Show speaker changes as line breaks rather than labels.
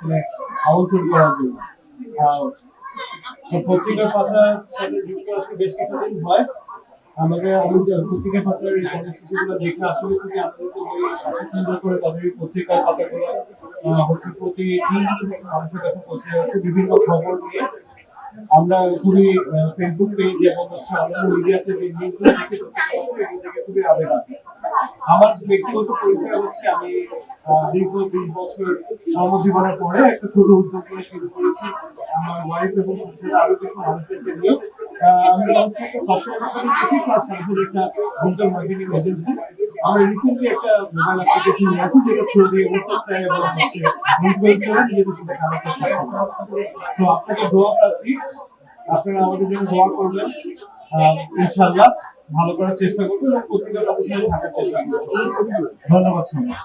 আসলে আমন্ত্রণ করার জন্য। তো পত্রিকার পাতার সাথে যুক্ত আছি বেশ কিছুদিন হয়। আমি পত্রিকার পাতার এই কর্মসূচিগুলো দেখে আসলে খুবই আনন্দিত হই। এত সুন্দর করে তাদের এই পত্রিকার পাতাগুলো হচ্ছে প্রতিদিন কিছু মানুষের কাছে পৌঁছে যাচ্ছে বিভিন্ন খবর নিয়ে। আমরা খুবই ফেসবুক পেজ এবং হচ্ছে অন্যান্য মিডিয়াতে যে নিউজগুলো দেখে এগুলো দেখে খুবই আবেগ আছে। আমার ব্যক্তিগত পরিচয় হচ্ছে আমি দীর্ঘ 20 বছর কর্মজীবনের পরে একটা ছোট উদ্যোগ নিয়ে শুরু করেছি আমার ওয়াইফ এবং সাথে আরো কিছু মানুষদেরকে নিয়ে। আমরা হচ্ছে একটা সফটওয়্যার কোম্পানি করছি প্লাস সাথে একটা ডিজিটাল মার্কেটিং এজেন্সি। আমরা রিসেন্টলি একটা মোবাইল অ্যাপ্লিকেশন নিয়ে আসি যেটা থ্রু দিয়ে উদ্যোক্তা এবং হচ্ছে ইনফ্লুয়েন্সাররা নিজেদের সাথে কানেক্ট করতে পারে। তো আপনাকে দোয়া পাচ্ছি, আপনারা আমাদের জন্য দোয়া করবেন। ইনশাআল্লাহ ভালো করার চেষ্টা করবো এবং পত্রিকার অবস্থায় থাকার চেষ্টা করবো। ধন্যবাদ সবাই।